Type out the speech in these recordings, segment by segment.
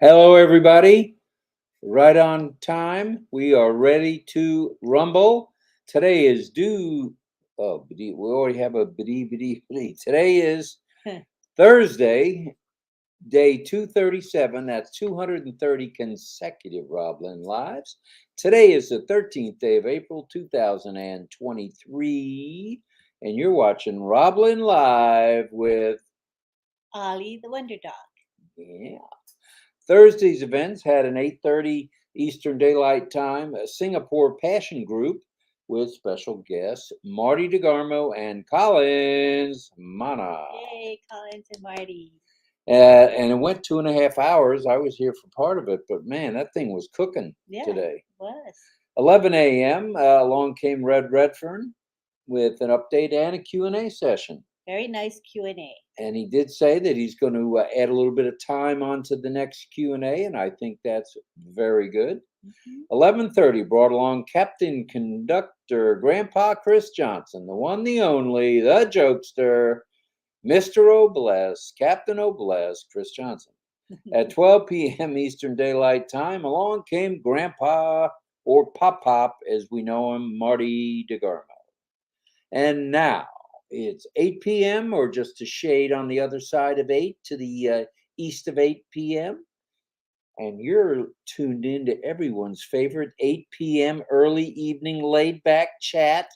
Hello, everybody. Right on time. We are ready to rumble. Today is due. Oh, we already have a biddy. Today is Thursday, day 237. That's 230 consecutive RobLynn Lives. Today is the 13th day of April, 2023. And you're watching RobLynn Live with Ollie the Wonder Dog. Yeah. Thursday's events had an 8:30 Eastern Daylight Time, a Singapore Passion Group with special guests Marty DeGarmo and Collins Mana. Yay, Collins and Marty. And it went 2.5 hours. I was here for part of it, but man, that thing was cooking today. It was. 11 a.m. Along came Red Redfern with an update and a Q&A session. Very nice Q&A. And he did say that he's going to add a little bit of time onto the next Q&A, and I think that's very good. 11:30 brought along Captain Conductor Grandpa Chris Johnson, the one, the only, the jokester, Mr. Obless, Captain Obless, Chris Johnson. At 12 p.m. Eastern Daylight Time, along came Grandpa, or Pop, as we know him, Marty DeGarmo. And now, it's 8 p.m. or just a shade on the other side of 8 to the east of 8 p.m. And you're tuned in to everyone's favorite 8 p.m. early evening laid back chat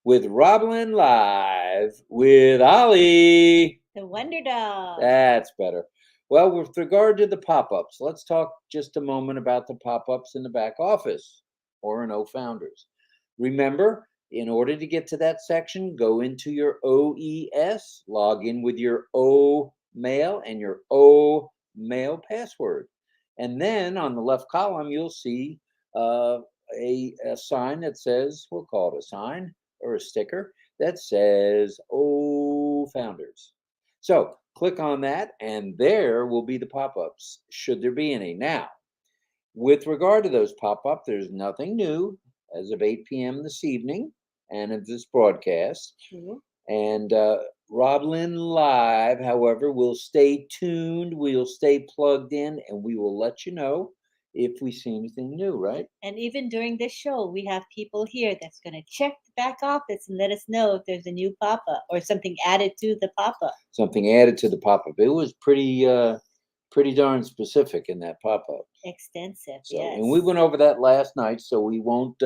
with RobLynn Live with Ollie. The Wonder Dog. That's better. Well, with regard to the pop-ups, let's talk just a moment about the pop-ups in the back office or in O-Founders. Remember, in order to get to that section, go into your OES, log in with your O-Mail and your O-Mail password. And then on the left column, you'll see a sign that says, we'll call it a sign or a sticker that says O-Founders. So click on that, and there will be the pop-ups, should there be any. Now, with regard to those pop-up, there's nothing new as of 8 p.m. this evening and of this broadcast. And RobLynn Live, however, will stay tuned, we'll stay plugged in, and we will let you know if we see anything new, right? And even during this show, we have people here that's going to check the back office and let us know if there's a new pop-up or something added to the pop-up. Something added to the pop-up. It was pretty darn specific in that pop-up. Extensive, So, yes. and we went over that last night, so we won't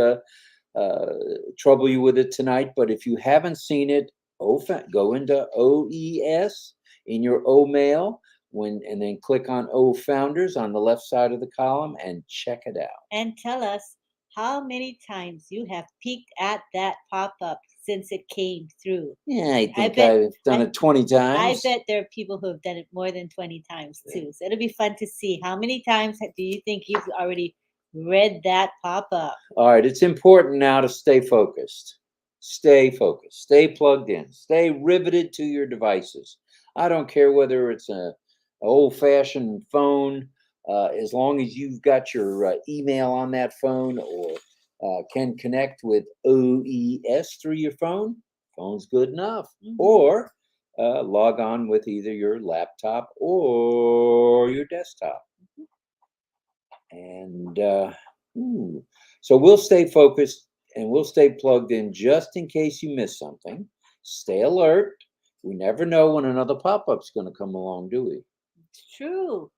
trouble you with it tonight. But if you haven't seen it, go into OES in your O-Mail and then click on O-Founders on the left side of the column and check it out. And tell us how many times you have peeked at that pop-up since it came through. Yeah, I think I've done it 20 times. I bet there are people who have done it more than 20 times too. So it'll be fun to see how many times do you think you've already read that pop-up. All right, it's important now to stay focused. Stay focused. Stay plugged in. Stay riveted to your devices. I don't care whether it's an old-fashioned phone, as long as you've got your email on that phone or can connect with OES through your phone. Phone's good enough. Or log on with either your laptop or your desktop. And so we'll stay focused and we'll stay plugged in just in case you miss something. Stay alert. We never know when another pop-up's going to come along, do we? It's true.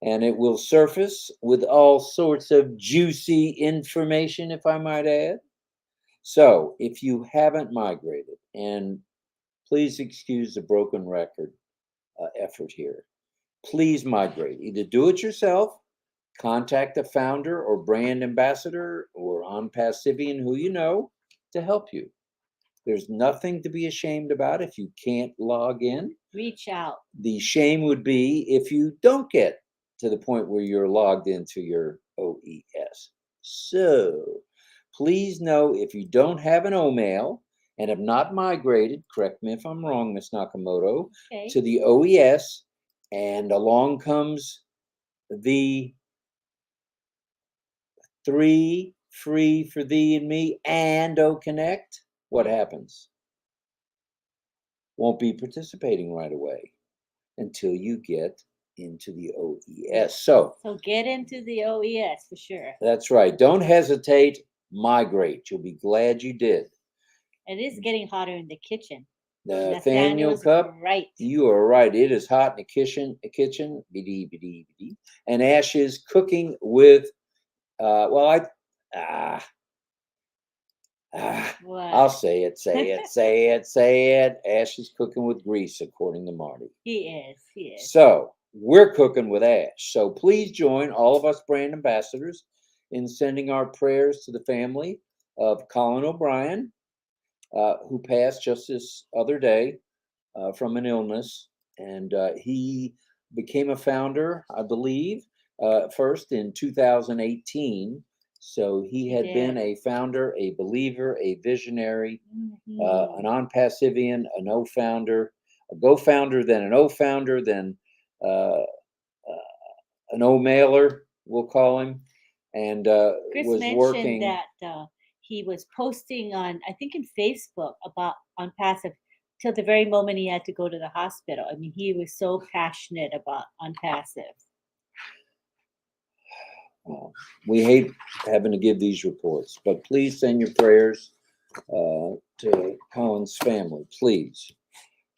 And it will surface with all sorts of juicy information, if I might add. So if you haven't migrated, and please excuse the broken record effort here, please migrate. Either do it yourself, contact a founder or brand ambassador or ONPASSIVE who you know to help you. There's nothing to be ashamed about if you can't log in. Reach out. The shame would be if you don't get to the point where you're logged into your OES. So please know if you don't have an O-Mail and have not migrated, correct me if I'm wrong, Ms. Nakamoto, to the OES, and along comes the 3 free for thee and me and O-Connect, what happens? Won't be participating right away. until you get into the OES. So get into the OES for sure. that's right. Don't hesitate. Migrate. You'll be glad you did. It is getting hotter in the kitchen. Nathaniel Cup, right. you are right. It is hot in the kitchen. Biddy, biddy, biddy. And Ash is cooking with, I'll say it. Ash is cooking with grease, according to Marty. He is. So we're cooking with Ash. So please join all of us brand ambassadors in sending our prayers to the family of Colin O'Brien, who passed just this other day from an illness. And he became a founder, I believe, first in 2018. So he had been a founder, a believer, a visionary, an ONPASSIVian, an O founder, a Go founder, then an O founder, then an O mailer, we'll call him. And Chris was mentioned working that he was posting on, I think, in Facebook about ONPASSIVE till the very moment he had to go to the hospital. I mean, he was so passionate about ONPASSIVE. We hate having to give these reports, but please send your prayers to Colin's family, please.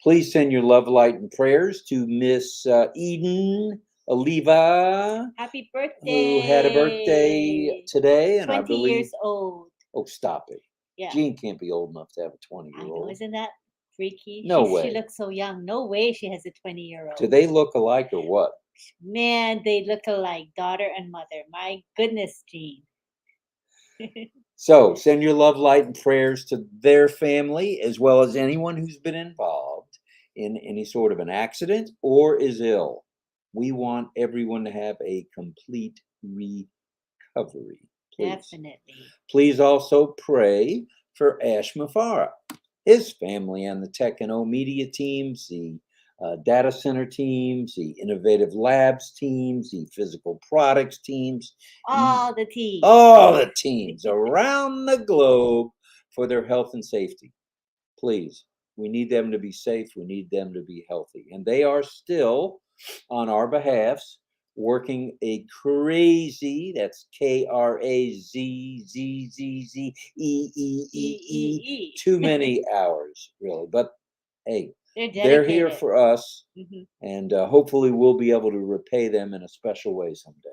Please send your love, light, and prayers to Miss Eden Oliva. Happy birthday. Who had a birthday today. And 20 I believe, years old. Oh, stop it. Yeah. Jean can't be old enough to have a 20-year-old. Isn't that freaky? No way. She looks so young. No way she has a 20-year-old. Do they look alike or what? Man, they look alike, daughter and mother. My goodness, Jean. So send your love, light, and prayers to their family, as well as anyone who's been involved in any sort of an accident or is ill. We want everyone to have a complete recovery. Please. Definitely. Please also pray for Ash Mafara, his family, and the Tech and O media teams, the data center teams, the innovative labs teams, the physical products teams. All the teams. All the teams around the globe for their health and safety. Please, we need them to be safe. We need them to be healthy. And they are still, on our behalfs, working a crazy, that's KRAZZZZEEEE, too many hours, really. But hey, they're here for us, and hopefully we'll be able to repay them in a special way someday,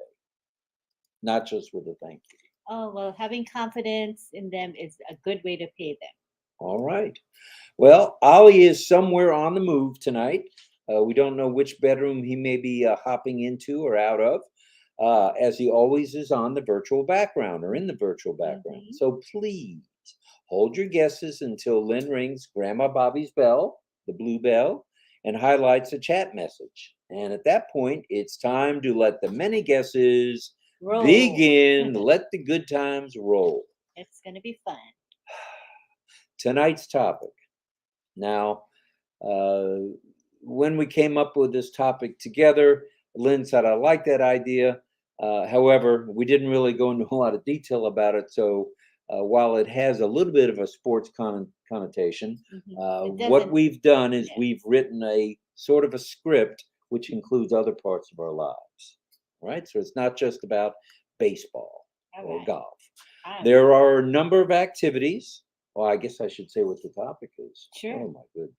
not just with a thank you. Oh, well, having confidence in them is a good way to pay them. All right. Well, Ollie is somewhere on the move tonight. We don't know which bedroom he may be hopping into or out of, as he always is on the virtual background or in the virtual background. So please hold your guesses until Lynn rings Grandma Bobby's bell, the blue bell, and highlights a chat message. And at that point, it's time to let the many guesses begin. Let the good times roll. It's going to be fun. Tonight's topic. Now, when we came up with this topic together, Lynn said, I like that idea. However, we didn't really go into a lot of detail about it. So while it has a little bit of a sports connotation, what we've done is we've written a sort of a script which includes other parts of our lives, right? So it's not just about baseball or golf. There are a number of activities. Well, I guess I should say what the topic is. Sure. Oh, my good.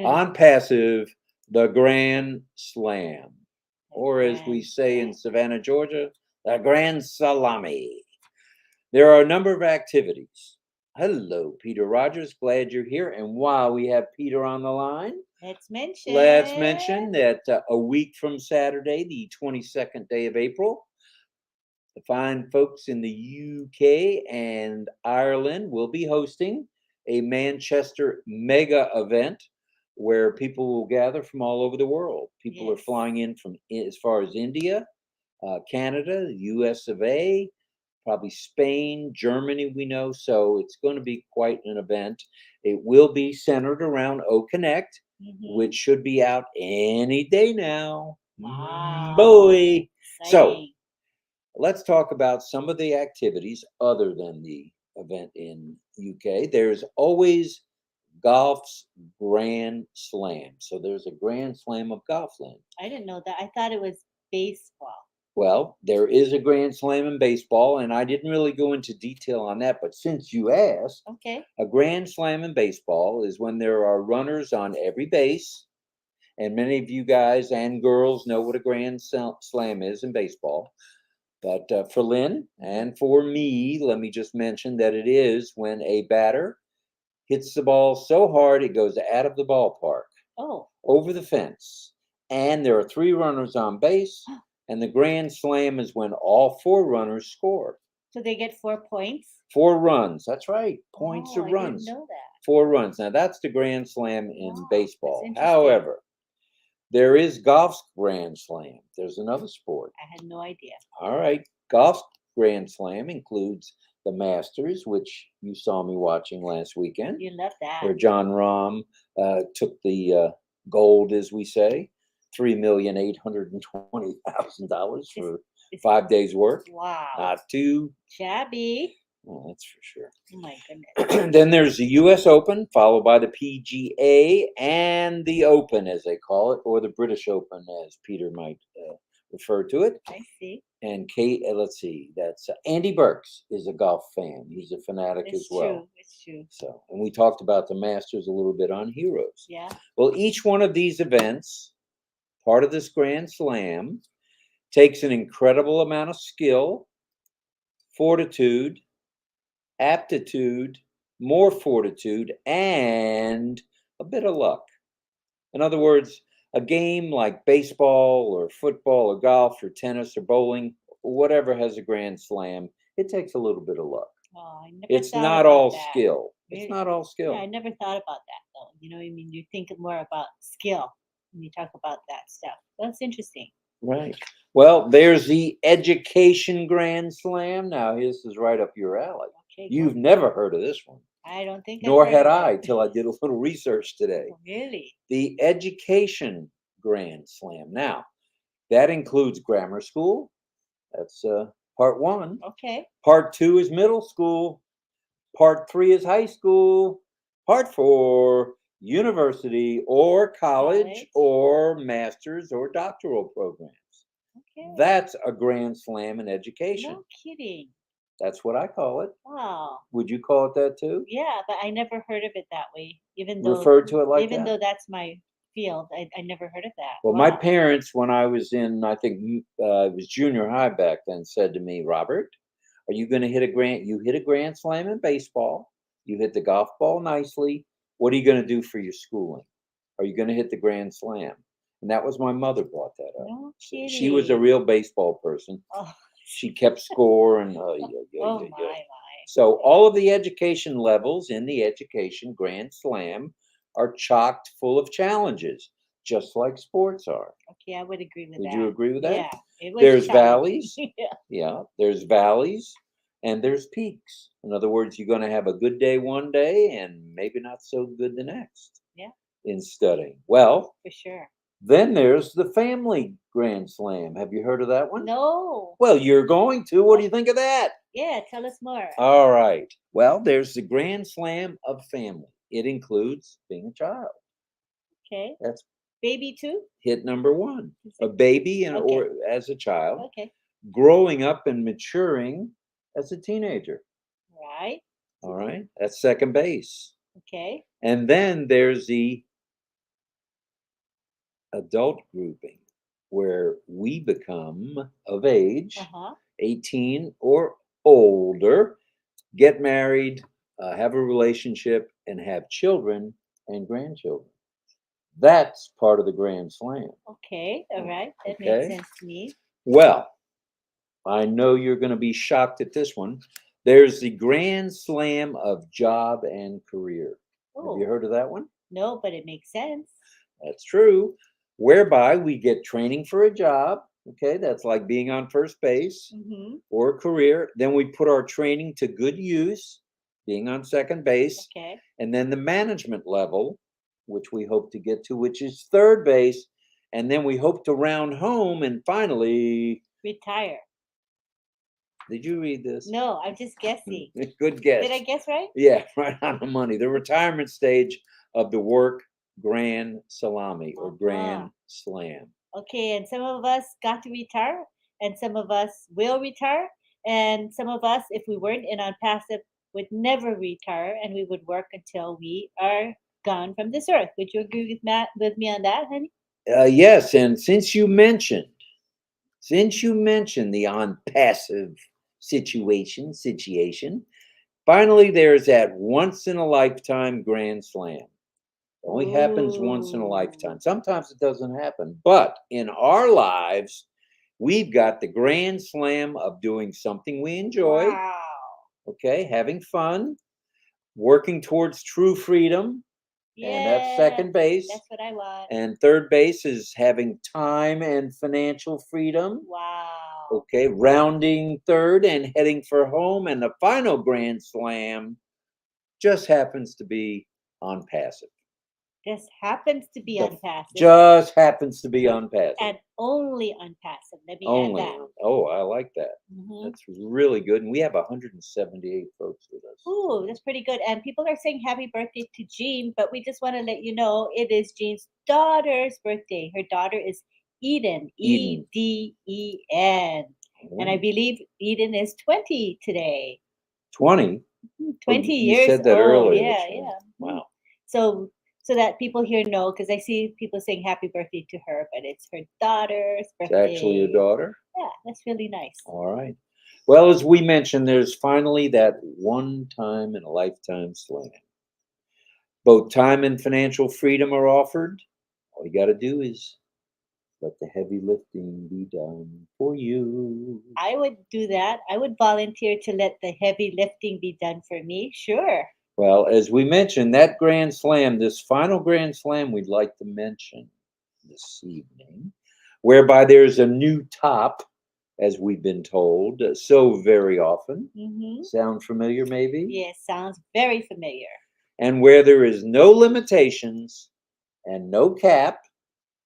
ONPASSIVE, the Grand Slam. Or as we say in Savannah, Georgia, the Grand Salami. There are a number of activities. Hello, Peter Rogers. Glad you're here. And while we have Peter on the line, let's mention that a week from Saturday, the 22nd day of April, the fine folks in the UK and Ireland will be hosting a Manchester mega event where people will gather from all over the world. People are flying in from as far as India, Canada, the US of A, probably Spain, Germany, we know. So it's going to be quite an event. It will be centered around O Connect, which should be out any day now. Wow. Boy. Exciting. So let's talk about some of the activities other than the event in UK. There's always golf's Grand Slam. So there's a Grand Slam of golf, Lynn. I didn't know that. I thought it was baseball. Well, there is a Grand Slam in baseball, and I didn't really go into detail on that, but since you asked, Okay. a Grand Slam in baseball is when there are runners on every base, and many of you guys and girls know what a Grand Slam is in baseball. But for Lynn and for me, let me just mention that it is when a batter hits the ball so hard it goes out of the ballpark, Oh, over the fence, and there are 3 runners on base. And the Grand Slam is when all 4 runners score. so they get 4 points? 4 runs. That's right. Points Oh, or I runs. didn't know that. 4 runs. Now that's the Grand Slam in Wow, that's baseball. interesting. However, there is golf's Grand Slam. There's another sport. I had no idea. All right. Golf's Grand Slam includes the Masters, which you saw me watching last weekend, You love that. where John Rahm took the gold, as we say. $3,820,000 for 5 days' work. Wow. Not too Shabby. well, that's for sure. Oh my goodness. Then there's the U.S. Open, followed by the PGA and the Open, as they call it, or the British Open, as Peter might refer to it. I see. And let's see, that's Andy Burks is a golf fan. He's a fanatic It's as well. true. It's true. So, and we talked about the Masters a little bit on Heroes. Yeah. Well, each one of these events, part of this Grand Slam, takes an incredible amount of skill, fortitude, aptitude, more fortitude, and a bit of luck. In other words, a game like baseball or football or golf or tennis or bowling, whatever has a Grand Slam, it takes a little bit of luck. Oh, I never It's thought not about all that. skill. It's Really? not all skill. Yeah, I never thought about that though. You know what I mean? You think more about skill when you talk about that stuff. That's interesting. Right. Well, there's the Education Grand Slam. Now, this is right up your alley. Okay. You've never heard of this one, I don't think I've nor heard had of I it. till I did a little research today. Oh, really? The Education Grand Slam. Now, that includes grammar school. That's part 1. Okay. Part 2 is middle school. Part 3 is high school. Part 4, university or college or master's or doctoral programs. Okay. That's a Grand Slam in education. No kidding. That's what I call it. Wow. Would you call it that too? Yeah, but I never heard of it that way. Even though Referred to it like that? though that's my field, I never heard of that. Well, my Wow. parents, when I was in, I think it was junior high back then, said to me, Robert, are you going to hit you hit a Grand Slam in baseball. You hit the golf ball nicely. What are you going to do for your schooling? Are you going to hit the Grand Slam? And that was my mother brought that up. No She was a kidding. real baseball person. Oh, She kept score and oh my. So all of the education levels in the Education Grand Slam are chocked full of challenges, just like sports are. Okay, I would agree with Would that. you agree with that? Yeah, it was There's challenging. valleys. Yeah. Yeah, there's valleys and there's peaks. In other words, you're going to have a good day one day and maybe not so good the next. Yeah. In studying. Well, For sure. then there's the Family Grand Slam. Have you heard of that one? No. Well, you're going to. What do you think of that? Yeah, tell us more. All right. Well, there's the Grand Slam of family. It includes being a child. Okay. That's Baby too? hit number 1. Is A it- baby and Okay. or as a child, Okay. growing up and maturing as a teenager. Right. All right. That's second base. Okay. And then there's the adult grouping where we become of age, Uh-huh. 18 or older, get married, have a relationship, and have children and grandchildren. That's part of the Grand Slam. Okay. All right. That Okay. makes sense to me. Well, I know you're going to be shocked at this one. There's the Grand Slam of job and career. Have you Oh, heard of that one? no, but it makes sense. That's true. Whereby we get training for a job. Okay, that's like being on first base Mm-hmm. or a career. Then we put our training to good use, being on second base. Okay. And then the management level, which we hope to get to, which is third base. And then we hope to round home and finally Retire. Did you read this? No, I'm just guessing. Good guess. Did I guess right? Yeah, right on the money. The retirement stage of the work Grand Salami or Grand Slam. Okay, and some of us got to retire, and some of us will retire, and some of us, if we weren't in on passive, would never retire, and we would work until we are gone from this earth. Would you agree with me on that, honey? Yes, and since you mentioned the on passive situation, finally there's that once in a lifetime Grand Slam. It only happens once in a lifetime. Sometimes it doesn't happen, but in our lives, we've got the Grand Slam of doing something we enjoy. Wow. Okay, having fun, working towards true freedom. And that's second base. That's what I want. And third base is having time and financial freedom. Wow. Okay, rounding third and heading for home. And the final Grand Slam just happens to be on passive. Just happens to be on passive. Just happens to be on passive. And only on passive. Let me Only. add that. Oh, I like that. Mhm. That's really good. And we have 178 folks with us. Ooh, that's pretty good. And people are saying happy birthday to Jean, but we just want to let you know it is Jean's daughter's birthday. Her daughter is Eden, Eden. Eden. And I believe Eden is 20 today. 20? 20 You years said that old. earlier. Yeah, Sharon. yeah. Wow. So that people here know, because I see people saying happy birthday to her, but it's her daughter's birthday. It's actually your daughter? Yeah, that's really nice. All right. Well, as we mentioned, there's finally that one time in a lifetime slam. Both time and financial freedom are offered. All you got to do is let the heavy lifting be done for you. I would do that. I would volunteer to let the heavy lifting be done for me. Sure. Well, as we mentioned, that Grand Slam, this final Grand Slam we'd like to mention this evening, whereby there's a new top, as we've been told so very often. Mm-hmm. Sound familiar, maybe? Yes, sounds very familiar. And where there is no limitations and no cap.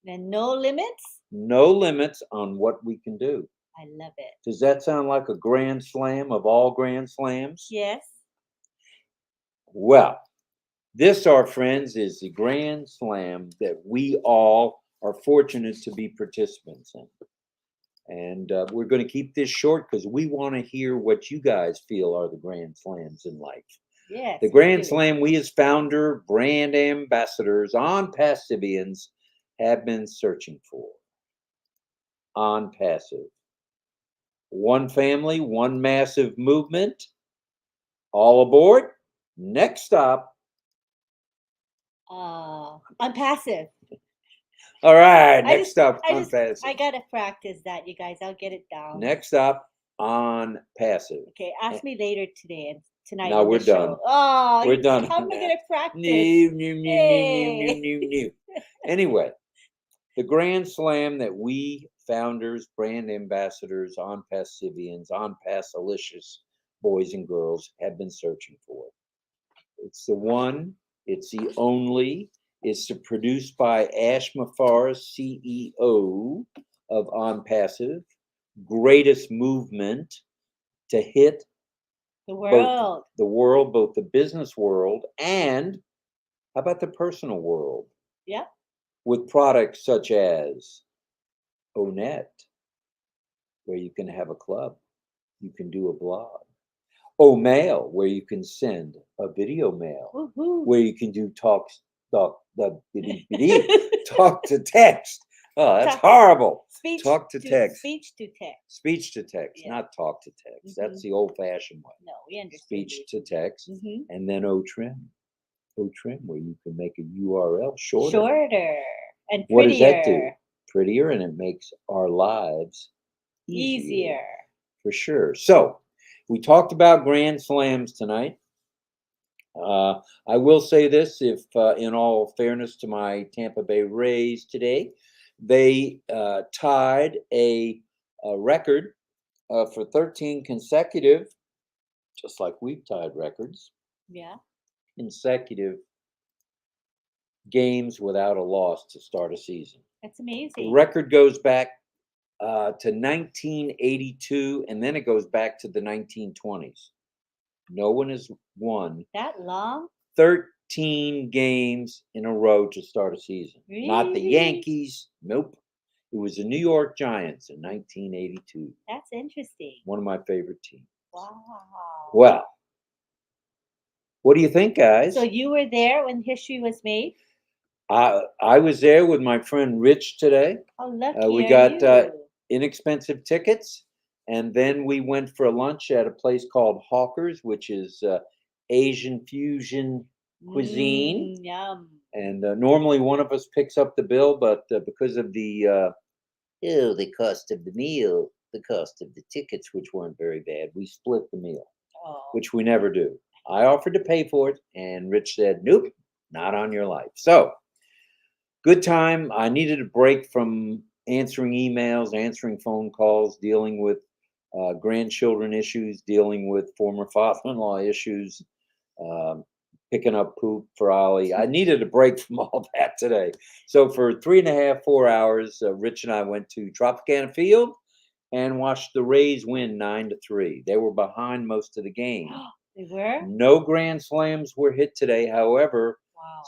And no limits? No limits on what we can do. I love it. Does that sound like a Grand Slam of all Grand Slams? Yes. Well, this, our friends, is the Grand Slam that we all are fortunate to be participants in. And we're going to keep this short because we want to hear what you guys feel are the Grand Slams in life. Yes. The Grand Slam we as founder, brand ambassadors, on Passivians have been searching for. On Passive. One family, one massive movement. All aboard. Next stop. On passive. All right, next stop on passive. I gotta practice that, you guys. I'll get it down. Next stop on passive. Okay, ask me later today and tonight. No, we're done. Oh, we're done. How am I gonna practice? New. Anyway, the Grand Slam that we founders, brand ambassadors, on Passivians, on Passalicious boys and girls have been searching for. It's the one. It's the only. It's produced by Ash Mafar, CEO of On Passive, greatest movement to hit the world. Both the business world and how about the personal world? Yeah. With products such as Onet, where you can have a club, you can do a blog. Mail, where you can send a video mail, Woo-hoo. where you can do talk to text. Oh, that's horrible. Talk to text. Speech to text. Speech to text, yeah. Not talk to text. Mm-hmm. That's the old-fashioned way. No, we understand. Speech to text, and then O-Trim, where you can make a URL shorter and prettier. What does that do? Prettier, and it makes our lives easier. For sure. So we talked about Grand Slams tonight. I will say this, if in all fairness to my Tampa Bay Rays today, they tied a record for 13 consecutive, just like we've tied records. Yeah. Consecutive games without a loss to start a season. That's amazing. The record goes back to 1982, and then it goes back to the 1920s. No one has won That long? 13 games in a row to start a season. Not the Really? Yankees. Nope. It was the New York Giants in 1982. That's interesting. One of my favorite teams. Wow. Well, what do you think, guys? So you were there when history was made? I was there with my friend Rich today. Oh, lucky We are got you. inexpensive tickets, and then we went for lunch at a place called Hawker's, which is Asian fusion cuisine. Yum. And normally one of us picks up the bill, but because of the cost of the meal, the cost of the tickets, which weren't very bad, we split the meal, Oh. which we never do. I offered to pay for it, and Rich said, "Nope, not on your life." So, good time. I needed a break from answering emails, answering phone calls, dealing with grandchildren issues, dealing with former father-in-law issues, picking up poop for Ollie. I needed a break from all that today. So for 3.5, 4 hours, Rich and I went to Tropicana Field and watched the Rays win 9-3. They were behind most of the game. They were? No grand slams were hit today. However, Wow.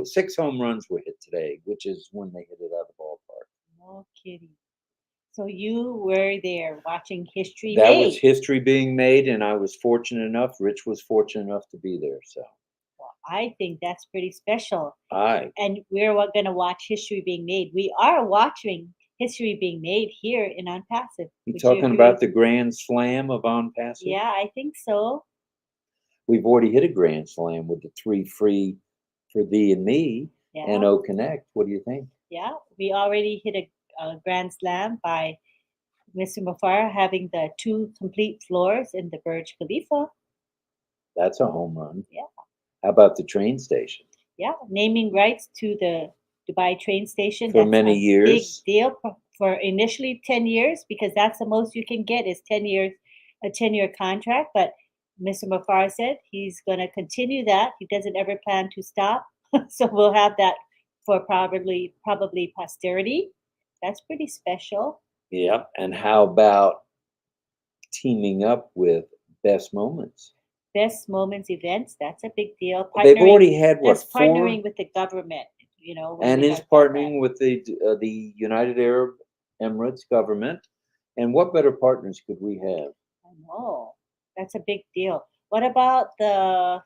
6 home runs were hit today, which is when they hit it out of the ballpark. No kidding. So you were there watching history That made. was history being made, and I was fortunate enough. Rich was fortunate enough to be there. So Well, I think that's pretty special. I And we're going to watch history being made. We are watching history being made here in Unpassive. you Would talking agree? about the Grand Slam of ONPASSIVE? Yeah, I think so. We've already hit a Grand Slam with the 3 free for thee and me and Yeah. O Connect. What do you think? Yeah, we already hit a grand slam by Mr. Mufar having the 2 complete floors in the Burj Khalifa. That's a home run. Yeah. How about the train station? Yeah, naming rights to the Dubai train station. For That's many a years. big deal for initially 10 years because that's the most you can get is 10 years, a 10-year contract. But Mr. Mufar said he's going to continue that. He doesn't ever plan to stop. So we'll have that for probably posterity. That's pretty special. Yep. And how about teaming up with Best Moments? Best moments events. That's a big deal. They've already had what, That's 4? partnering with the government. You know, when And we is have done that. partnering with the United Arab Emirates government. And what better partners could we have? I know. That's a big deal. What about the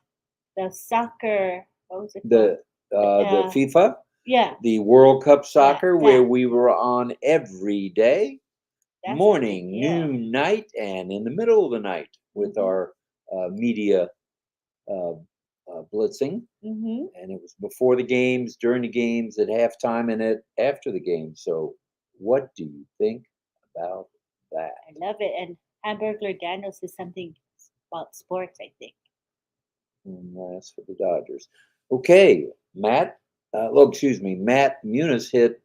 soccer? What was it called? The FIFA, Yeah, the World Cup soccer, where that. we were on every day, That's a big morning, deal. noon, night, and in the middle of the night with Mhm. our media blitzing. Mm-hmm. And it was before the games, during the games, at halftime, and after the game. So, what do you think about that? I love it. And Hamburglar Daniels is something about sports, I think. And last for the Dodgers. Okay, Matt. Excuse me. Matt Muniz hit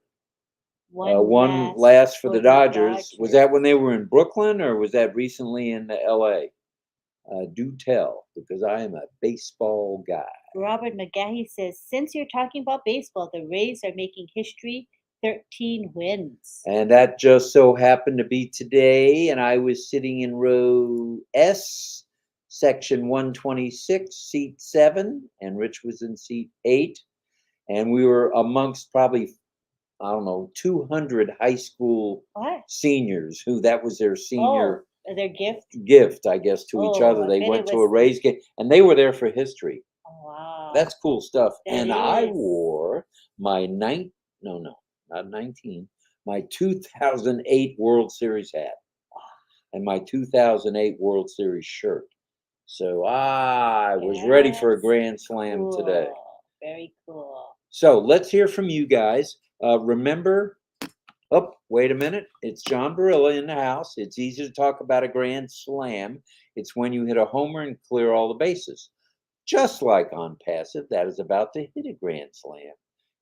one last for the Dodgers. Was that when they were in Brooklyn, or was that recently in L.A.? Do tell, because I am a baseball guy. Robert McGahee says, since you're talking about baseball, the Rays are making history, 13 wins. And that just so happened to be today, and I was sitting in row S, section 126, seat 7, and Rich was in seat 8. And we were amongst probably, I don't know, 200 high school seniors who that was their senior their gift, I guess, to each Oh, other. I They bet went it to a was- Rays game, and they were there for history. Oh, wow. That's cool stuff. That And I is. wore my not 19, my 2008 World Series hat and my 2008 World Series shirt. So I was ready for a That's grand slam today. cool. Very cool. So let's hear from you guys. Remember, wait a minute. It's John Barilla in the house. It's easy to talk about a grand slam. It's when you hit a homer and clear all the bases. Just like ONPASSIVE, that is about to hit a grand slam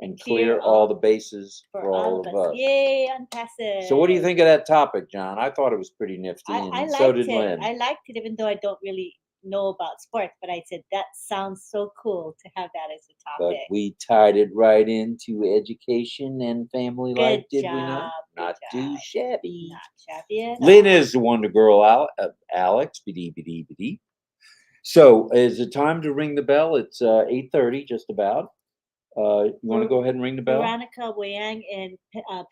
and clear all the bases for all of us. Yay, ONPASSIVE. So what do you think of that topic, John? I thought it was pretty nifty, I and liked so did it. Lynn. I liked it, even though I don't really know about sports, but I said that sounds so cool to have that as a But topic. we tied it right into education and family life, Good did we not? job. Good Not too job. shabby. Not shabby at Lynn all. is the Wonder Girl, Alex. Bidee. So, is it time to ring the bell? It's 8:30, just about. You want to go ahead and ring the bell? Veronica Wayang in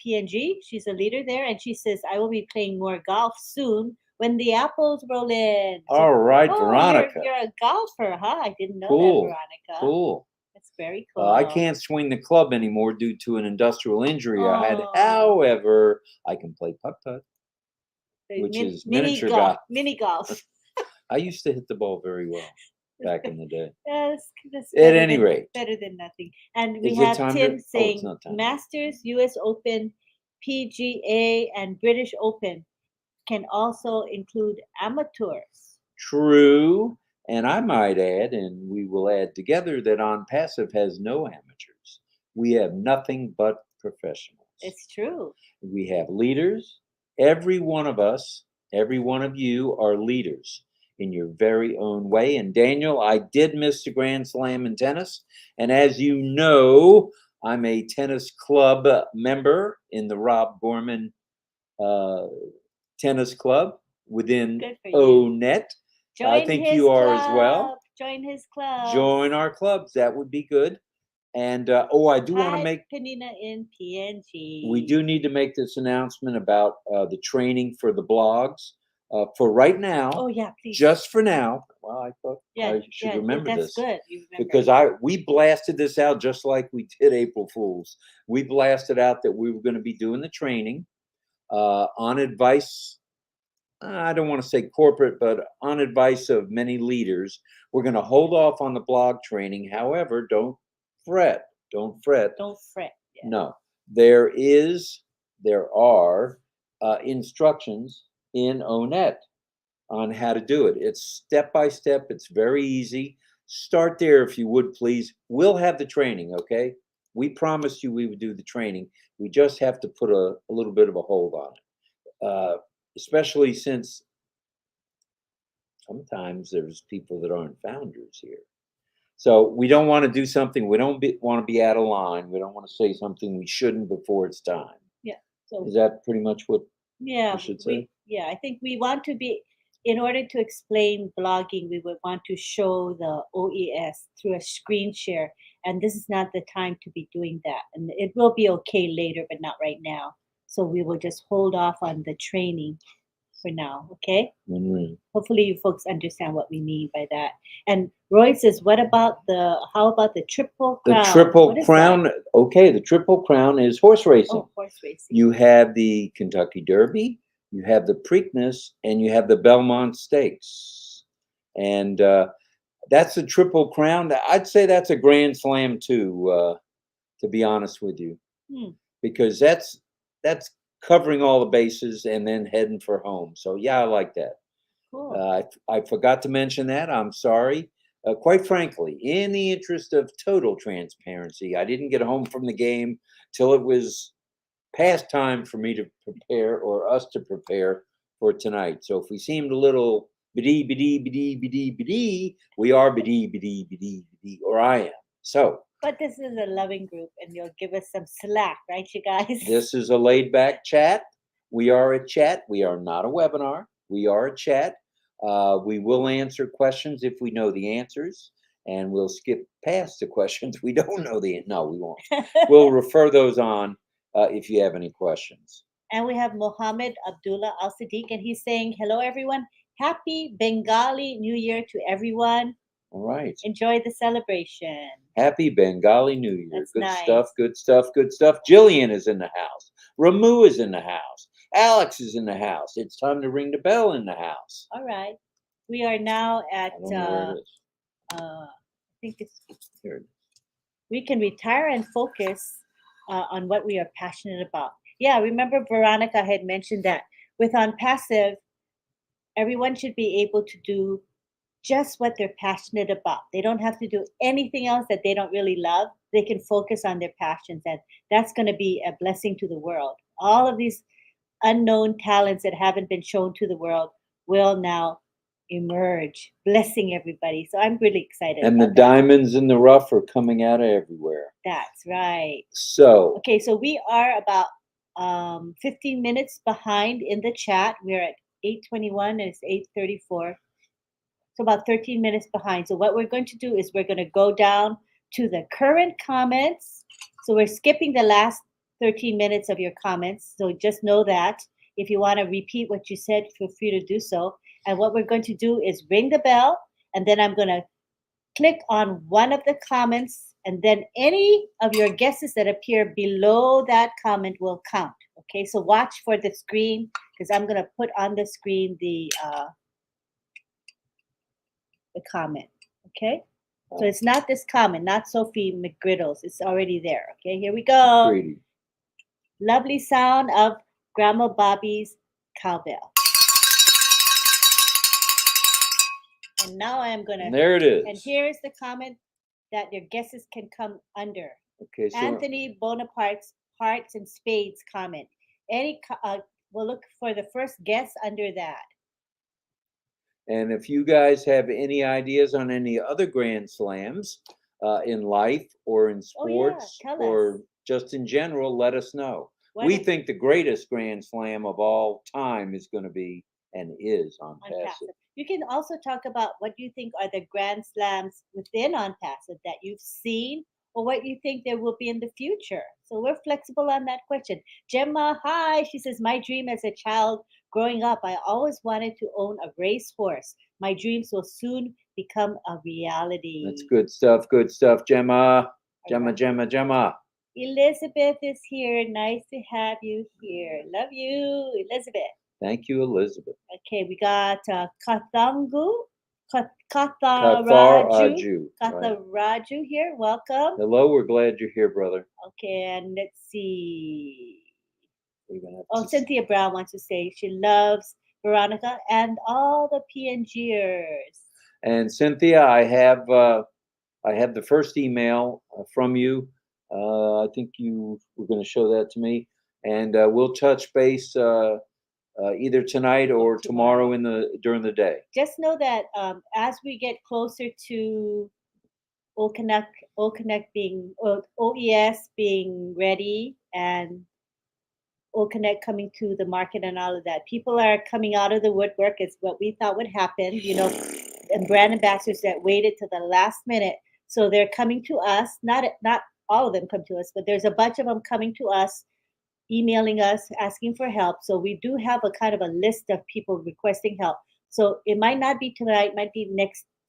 PNG. She's a leader there, and she says, I will be playing more golf soon when the apples roll in. So, All right, oh, Veronica. You're a golfer, huh? I didn't know Cool. that, Veronica. Cool. That's very cool. I can't swing the club anymore due to an industrial injury I had. Oh. However, I can play putt-putt, which is miniature golf. Mini golf. I used to hit the ball very well back in the day. That's At any rate. better than nothing. And we Is it have time Tim to- saying it's not time. Masters, US Open, PGA, and British Open can also include amateurs. True. And I might add, and we will add together, that ONPASSIVE has no amateurs. We have nothing but professionals. It's true. We have leaders. Every one of us, every one of you are leaders in your very own way. And Daniel, I did miss the Grand Slam in tennis. And as you know, I'm a tennis club member in the Rob Gorman Tennis Club within Good for you. ONET. I Join think his you are as club. well. Join his club. Join our clubs. That would be good. And I do want to Hi, make Penina in PNG. we do need to make this announcement about the training for the blogs for right now. Oh yeah, please. Just for now. Well, I thought I should remember that's this good. You remember. because we blasted this out just like we did April Fools. We blasted out that we were going to be doing the training on advice. I don't want to say corporate, but on advice of many leaders. We're going to hold off on the blog training. However, don't fret. Don't fret. Don't fret. Yeah. No, there are instructions in ONET on how to do it. It's step by step. It's very easy. Start there if you would, please. We'll have the training, okay? We promised you we would do the training. We just have to put a little bit of a hold on it, especially since sometimes there's people that aren't founders here. So we don't want to do something. We don't want to be out of line. We don't want to say something we shouldn't before it's time. Yeah. So Is that pretty much what yeah, we should say? I think we want to be, in order to explain blogging, we would want to show the OES through a screen share. And this is not the time to be doing that. And it will be okay later, but not right now. So we will just hold off on the training for now, okay? Mm-hmm. Hopefully you folks understand what we mean by that. And Roy says, how about the Triple Crown? The Triple What is Crown, that? okay, the Triple Crown is horse racing. Oh, horse racing. You have the Kentucky Derby, you have the Preakness, and you have the Belmont Stakes. And that's the Triple Crown. I'd say that's a Grand Slam too, to be honest with you. Because that's covering all the bases and then heading for home. So yeah, I like that. Cool. I forgot to mention that. I'm sorry. Quite frankly, in the interest of total transparency, I didn't get home from the game till it was past time for me to prepare, or us to prepare for tonight. So if we seemed a little bidee, we are bidee, or I am. So. But this is a loving group, and you'll give us some slack, right, you guys? This is a laid-back chat. We are a chat. We are not a webinar. We are a chat. We will answer questions if we know the answers, and we'll skip past the questions we don't know the. No, we won't. We'll refer those on if you have any questions. And we have Mohammed Abdullah Al Sadiq, and he's saying, "Hello, everyone. Happy Bengali New Year to everyone. All right. Enjoy the celebration. Happy Bengali New Year. That's good nice. Stuff, good stuff, good stuff. Jillian is in the house. Ramu is in the house. Alex is in the house. It's time to ring the bell in the house. All right. We are now at, I think it's, here it is. We can retire and focus on what we are passionate about. Yeah, remember Veronica had mentioned that with ONPASSIVE, everyone should be able to do just what they're passionate about. They don't have to do anything else that they don't really love. They can focus on their passions, and that's going to be a blessing to the world. All of these unknown talents that haven't been shown to the world will now, emerge, blessing everybody. So I'm really excited. And the about that. diamonds in the rough are coming out of everywhere. That's right. So, Okay, so we are about 15 minutes behind in the chat. We're at 8:21 and it's 8:34. So about 13 minutes behind. So what we're going to do is we're going to go down to the current comments. So we're skipping the last 13 minutes of your comments. So just know that. If you want to repeat what you said, feel free to do so. And what we're going to do is ring the bell, and then I'm going to click on one of the comments, and then any of your guesses that appear below that comment will count. Okay, so watch for the screen, because I'm going to put on the screen the comment. Okay, so it's not this comment, not Sophie McGriddles. It's already there. Okay, here we go. pretty. Lovely sound of Grandma Bobby's cowbell. And now I'm gonna. And there it is. And here is the comment that your guesses can come under. Okay, so Anthony Bonaparte's Hearts and Spades comment. We'll look for the first guess under that. and if you guys have any ideas on any other Grand Slams in life or in sports tell or us. just in general, let us know. What We if- think the greatest Grand Slam of all time is going to be and is on on Passive. Passive. You can also talk about what you think are the Grand Slams within On Passive that you've seen, or what you think there will be in the future. So we're flexible on that question. Gemma, hi. She says, my dream as a child growing up, I always wanted to own a racehorse. My dreams will soon become a reality. That's good stuff. Good stuff, Gemma. Gemma, right. Gemma, Gemma. Elizabeth is here. Nice to have you here. Love you, Elizabeth. Thank you, Elizabeth. Okay, we got Kathangu, Katharaju, Katharaju. Right. Katharaju here. Welcome. Hello, we're glad you're here, brother. Okay, and let's see. We're gonna have Oh, to- Cynthia Brown wants to say she loves Veronica and all the PNGers. And Cynthia, I have the first email from you. I think you were going to show that to me, and we'll touch base either tonight or tomorrow during the day. Just know that as we get closer to OConnect being OES being ready and OConnect coming to the market and all of that, people are coming out of the woodwork. It's what we thought would happen, and brand ambassadors that waited to the last minute. So they're coming to us. Not all of them come to us, but there's a bunch of them coming to us, emailing us, asking for help. So we do have a kind of a list of people requesting help. So it might not be tonight, might be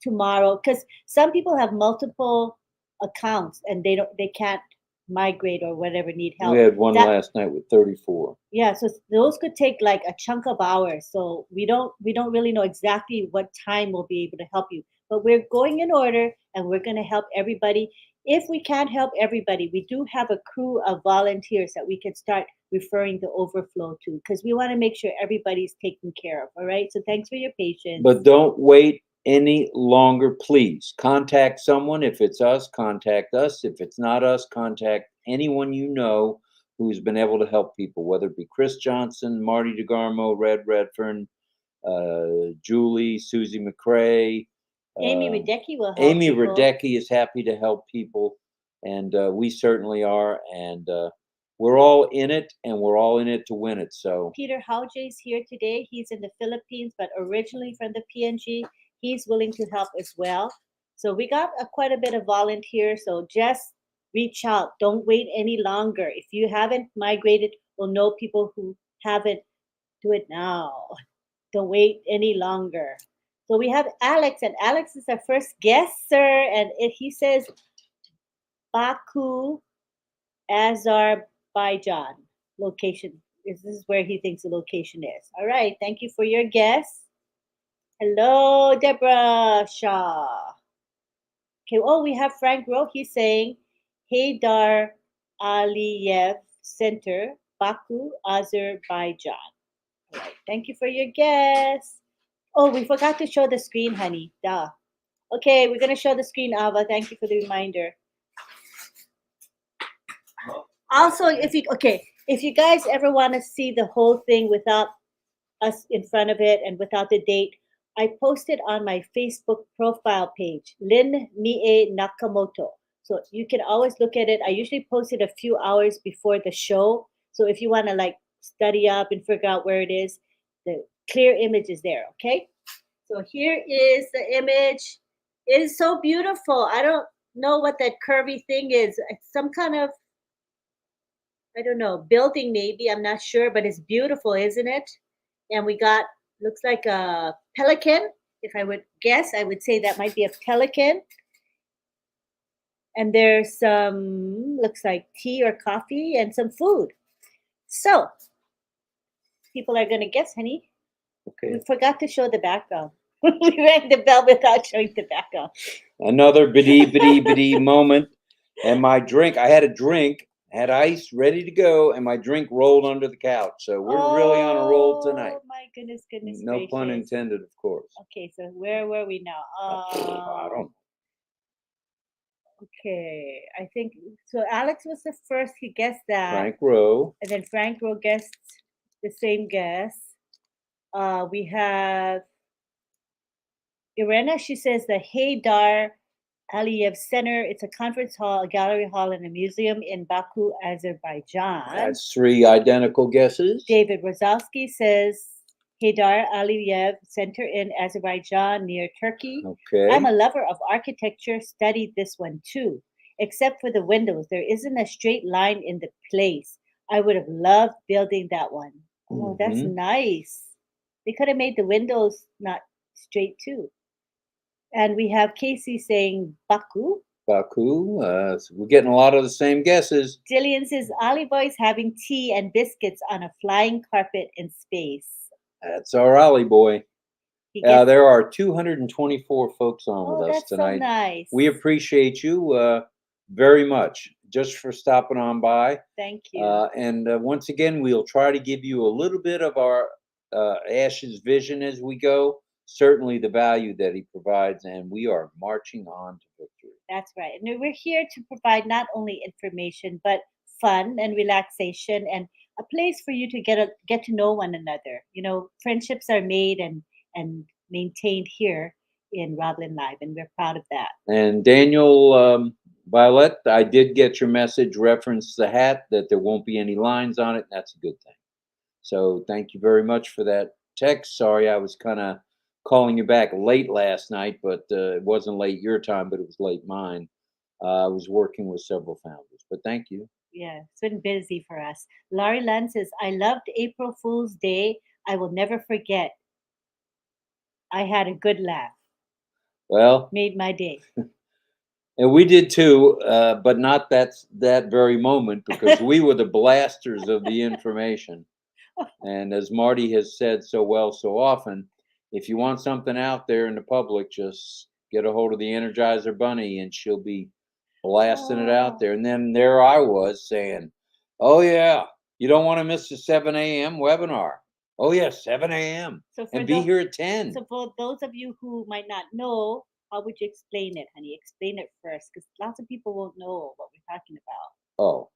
tomorrow, because some people have multiple accounts and they can't migrate or whatever, need help. We had one last night with 34. Yeah, so those could take like a chunk of hours. So we don't really know exactly what time we'll be able to help you, but we're going in order and we're going to help everybody. If we can't help everybody, we do have a crew of volunteers that we can start referring the overflow to, because we want to make sure everybody's taken care of. All right, so thanks for your patience. But don't wait any longer, please. Contact someone. If it's us, contact us. If it's not us, contact anyone you know who's been able to help people, whether it be Chris Johnson, Marty DeGarmo, Red Redfern, Julie, Susie McCrae. Amy Radecki will help Amy people. Radecki is happy to help people, and we certainly are. And we're all in it, and we're all in it to win it. So Peter Hauge is here today. He's in the Philippines, but originally from the PNG. He's willing to help as well. So we got quite a bit of volunteers. So just reach out. Don't wait any longer. If you haven't migrated, we'll know people who haven't. Do it now. Don't wait any longer. So we have Alex, and Alex is our first guest, sir. And he says Baku, Azerbaijan location. This is where he thinks the location is. All right. Thank you for your guess. Hello, Deborah Shaw. Okay, we have Frank Rowe. He's saying Haydar Aliyev Center, Baku, Azerbaijan. All right, thank you for your guess. Oh, we forgot to show the screen, honey. Duh. Okay, we're going to show the screen, Ava. Thank you for the reminder. Also, if you guys ever want to see the whole thing without us in front of it and without the date, I posted on my Facebook profile page, Lynn Mie Nakamoto. So you can always look at it. I usually post it a few hours before the show. So if you want to like study up and figure out where it is, the clear image is there. Okay. So here is the image. It is so beautiful. I don't know what that curvy thing is. It's some kind of, I don't know, building maybe. I'm not sure, but it's beautiful, isn't it? And we got, looks like a pelican. If I would guess, I would say that might be a pelican. And there's some, looks like tea or coffee and some food. So people are going to guess, honey. Okay. We forgot to show the background. We rang the bell without showing the background. Another bitty moment. And my drink, I had a drink, had ice ready to go, and my drink rolled under the couch. So we're really on a roll tonight. Oh my goodness No gracious. pun intended, of course. Okay, so where were we now? I don't know. Okay, I think so. Alex was the first. He guessed that. Frank Rowe. And then Frank Rowe guessed the same guess. We have Irena. She says the Haydar Aliyev Center. It's a conference hall, a gallery hall, and a museum in Baku, Azerbaijan. That's three identical guesses. David Rozowski says Haydar Aliyev Center in Azerbaijan near Turkey. Okay. I'm a lover of architecture, studied this one too. Except for the windows, there isn't a straight line in the place. I would have loved building that one. Oh, that's nice. They could have made the windows not straight too. And we have Casey saying Baku. Baku. So we're getting a lot of the same guesses. Jillian says Ollie Boy's having tea and biscuits on a flying carpet in space. That's our Ollie Boy. There are 224 folks on with us tonight. So nice. We appreciate you very much just for stopping on by. Thank you. And once again, we'll try to give you a little bit of our Ash's vision as we go. Certainly the value that he provides, and we are marching on to victory. That's right. And we're here to provide not only information, but fun and relaxation and a place for you to get to know one another. You know, friendships are made and maintained here in RobLynn Live, and we're proud of that. And Daniel Violet, I did get your message, reference the hat, that there won't be any lines on it. That's a good thing. So thank you very much for that text. Sorry, I was kind of calling you back late last night, but it wasn't late your time, but it was late mine. I was working with several founders, but thank you. Yeah, it's been busy for us. Laurie Lund says, I loved April Fool's Day. I will never forget. I had a good laugh. Well, made my day. And we did too, but not that very moment, because we were the blasters of the information. And as Marty has said so well so often, if you want something out there in the public, just get a hold of the Energizer Bunny and she'll be blasting it out there. And then there I was saying, oh yeah, you don't want to miss the 7 a.m. webinar. Oh yeah, 7 a.m. And be here at 10. So for those of you who might not know, how would you explain it, honey? Explain it first, because lots of people won't know what we're talking about. Oh,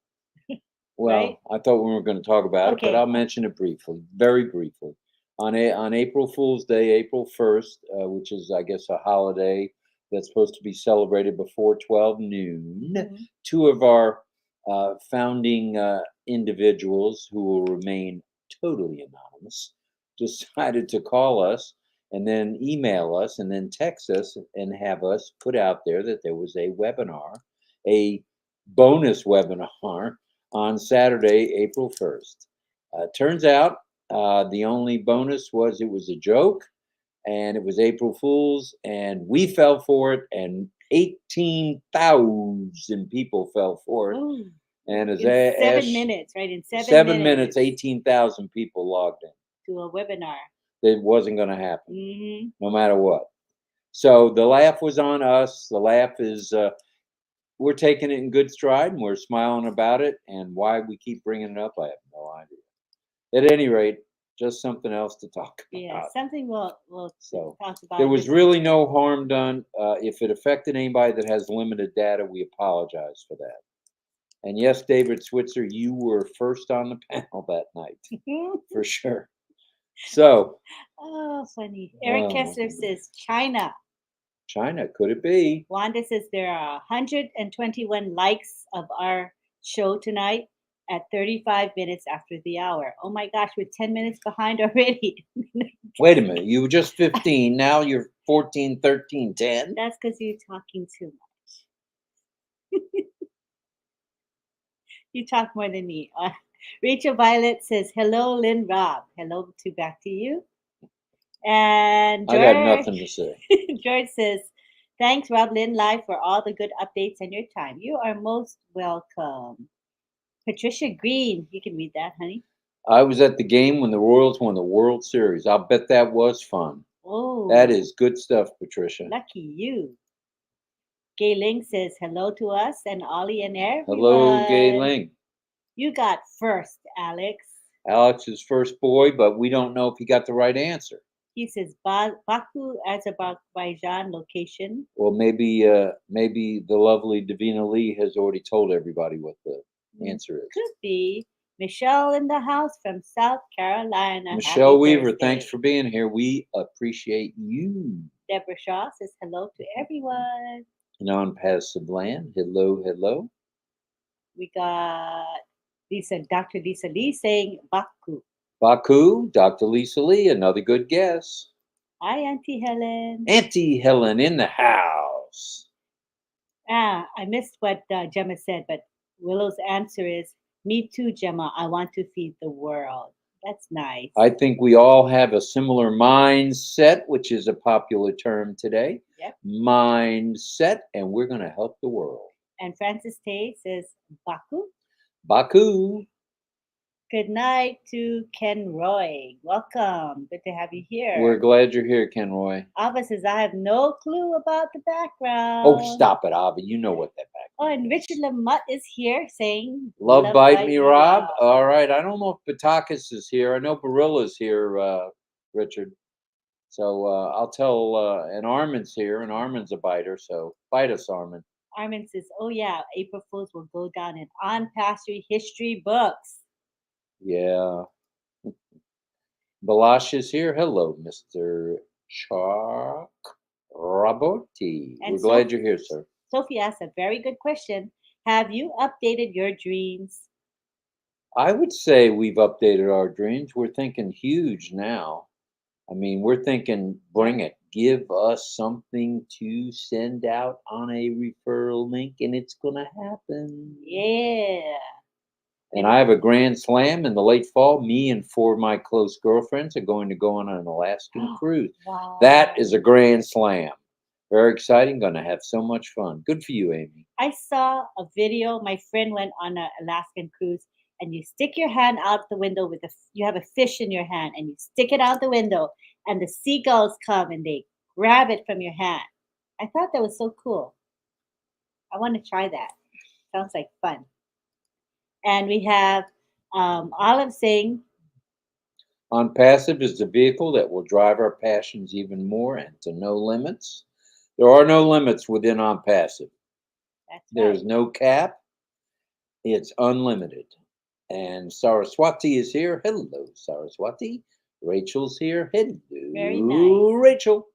well, right? I thought we were going to talk about it, but I'll mention it briefly, very briefly. On April Fool's Day, April 1st, which is, I guess, a holiday that's supposed to be celebrated before 12 noon, two of our founding individuals who will remain totally anonymous decided to call us and then email us and then text us and have us put out there that there was a webinar, a bonus webinar on Saturday, April 1st. Turns out the only bonus was it was a joke and it was April Fool's, and we fell for it, and 18,000 people fell for it. Ooh. And as in 7 minutes, right? In 7 minutes, 18,000 people logged in to a webinar. It wasn't going to happen, no matter what. So the laugh was on us. The laugh is, we're taking it in good stride, and we're smiling about it. And why we keep bringing it up, I have no idea. At any rate, just something else to talk about. Yeah, something we'll talk about. There was really no harm done. If it affected anybody that has limited data, we apologize for that. And yes, David Switzer, you were first on the panel that night, for sure. So, Oh, funny. Eric oh, Kessler says China. China, could it be? Wanda says there are 121 likes of our show tonight at 35 minutes after the hour. Oh my gosh, we're 10 minutes behind already. Wait a minute. You were just 15. Now you're 14, 13, 10. That's because you're talking too much. You talk more than me. Rachel Violet says, hello, Lynn Rob. Hello to back to you. And I got nothing to say. George says, thanks, RobLynn Live, for all the good updates and your time. You are most welcome. Patricia Green, you can read that, honey. I was at the game when the Royals won the World Series. I'll bet that was fun. Oh, That is good stuff, Patricia. lucky you. Gay Ling says hello to us and Ollie and everyone. Hello, Gay Ling. You got first, Alex. Alex is first boy, but we don't know if he got the right answer. He says Baku, Azerbaijan location. Well, maybe the lovely Davina Lee has already told everybody what the answer is. Could be. Michelle in the house from South Carolina. Michelle Happy Weaver, birthday. thanks for being here. We appreciate you. Deborah Shaw says hello to everyone. Non-passive land. Hello, hello. We got Dr. Lisa Lee saying Baku. Baku, Dr. Lisa Lee, another good guess. Hi, Auntie Helen. Auntie Helen in the house. I missed what Gemma said, but Willow's answer is, me too, Gemma. I want to feed the world. That's nice. I think we all have a similar mindset, which is a popular term today. Yep. Mindset, and we're going to help the world. And Francis Tay says Baku. Baku. Good night to Ken Roy. Welcome. Good to have you here. We're glad you're here, Ken Roy. Ava says, I have no clue about the background. Oh, stop it, Ava. You know what that background Oh, and Richard Lamott is here saying, Love bite me, Rob. All right. I don't know if Batakis is here. I know Barilla's here, Richard. So I'll tell, and Armin's here, and Armin's a biter. So bite us, Armin. Armin says, oh, yeah, April Fools will go down in ONPASSIVE history books. Yeah. Balash is here. Hello, Mr. Chuck Robotti. We're glad you're here, sir. Sophie asked a very good question. Have you updated your dreams? I would say we've updated our dreams. We're thinking huge now. I mean, we're thinking, bring it. Give us something to send out on a referral link, and it's going to happen. Yeah. And I have a grand slam in the late fall. Me and 4 of my close girlfriends are going to go on an Alaskan cruise. Wow. That is a grand slam. Very exciting. Going to have so much fun. Good for you, Amy. I saw a video. My friend went on an Alaskan cruise, and you stick your hand out the window with you have a fish in your hand, and you stick it out the window, and the seagulls come and they grab it from your hand. I thought that was so cool. I want to try that. Sounds like fun. And we have Olive saying, ONPASSIVE is the vehicle that will drive our passions even more and to no limits. There are no limits within ONPASSIVE. There's no cap. It's unlimited. And Saraswati is here. Hello, Saraswati. Rachel's here. Hello, very nice. Rachel.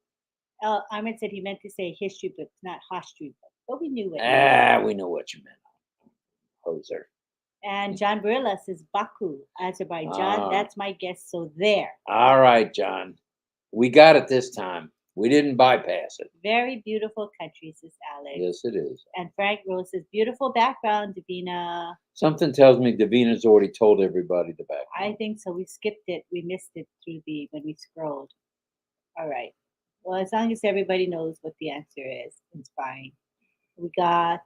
Ahmed said he meant to say history book, not history book, but we knew it. We know what you meant. Hoser. And John Barilla says Baku, Azerbaijan. That's my guess. So there. All right, John. We got it this time. We didn't bypass it. Very beautiful country, says Alex. Yes, it is. And Frank Rose says, beautiful background, Davina. Something tells me Davina's already told everybody the background. I think so. We skipped it. We missed it when we scrolled. All right. Well, as long as everybody knows what the answer is, it's fine. We got,